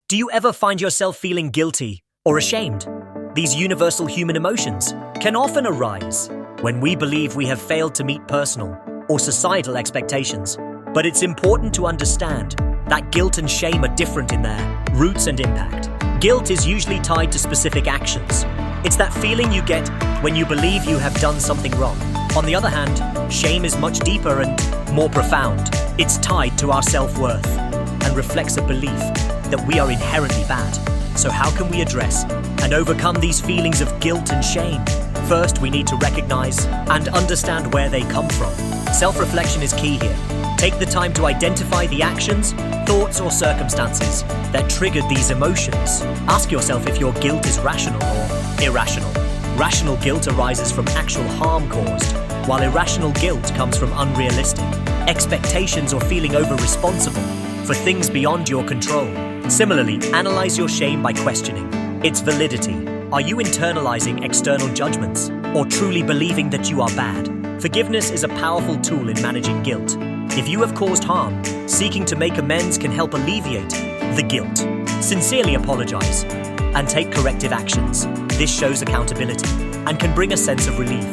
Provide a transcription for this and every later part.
Do you ever find yourself feeling guilty or ashamed? These universal human emotions can often arise when we believe we have failed to meet personal or societal expectations. But it's important to understand that guilt and shame are different in their roots and impact. Guilt is usually tied to specific actions. It's that feeling you get when you believe you have done something wrong. On the other hand, shame is much deeper and more profound. It's tied to our self-worth and reflects a belief that we are inherently bad. So how can we address and overcome these feelings of guilt and shame? First, we need to recognize and understand where they come from. Self-reflection is key here. Take the time to identify the actions, thoughts, or circumstances that triggered these emotions. Ask yourself if your guilt is rational or irrational. Rational guilt arises from actual harm caused, while irrational guilt comes from unrealistic expectations or feeling over-responsible for things beyond your control. Similarly, analyze your shame by questioning its validity. Are you internalizing external judgments or truly believing that you are bad? Forgiveness is a powerful tool in managing guilt. If you have caused harm, seeking to make amends can help alleviate the guilt. Sincerely apologize and take corrective actions. This shows accountability and can bring a sense of relief.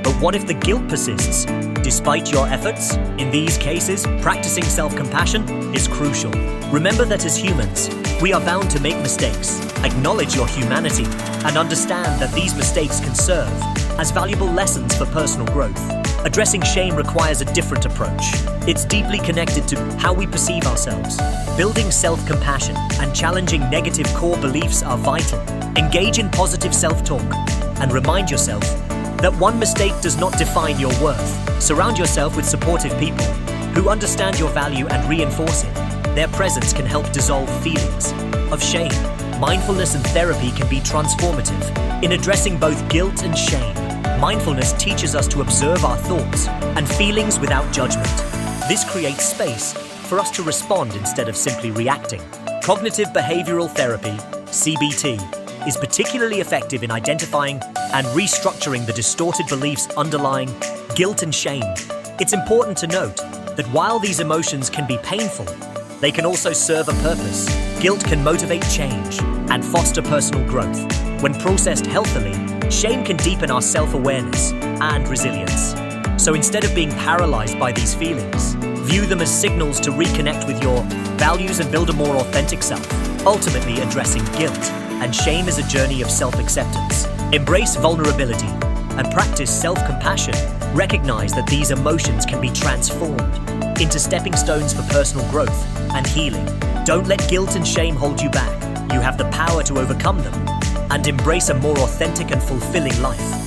But what if the guilt persists despite your efforts? In these cases, practicing self-compassion is crucial. Remember that as humans, we are bound to make mistakes. Acknowledge your humanity and understand that these mistakes can serve as valuable lessons for personal growth. Addressing shame requires a different approach. It's deeply connected to how we perceive ourselves. Building self-compassion and challenging negative core beliefs are vital. Engage in positive self-talk and remind yourself that one mistake does not define your worth. Surround yourself with supportive people who understand your value and reinforce it. Their presence can help dissolve feelings of shame. Mindfulness and therapy can be transformative in addressing both guilt and shame. Mindfulness teaches us to observe our thoughts and feelings without judgment. This creates space for us to respond instead of simply reacting. Cognitive behavioral therapy, CBT, is particularly effective in identifying and restructuring the distorted beliefs underlying guilt and shame. It's important to note that while these emotions can be painful, they can also serve a purpose. Guilt can motivate change and foster personal growth. When processed healthily, shame can deepen our self-awareness and resilience. So instead of being paralyzed by these feelings, view them as signals to reconnect with your values and build a more authentic self. Ultimately, addressing guilt and shame is a journey of self-acceptance. Embrace vulnerability and practice self-compassion. Recognize that these emotions can be transformed into stepping stones for personal growth and healing. Don't let guilt and shame hold you back. You have the power to overcome them and embrace a more authentic and fulfilling life.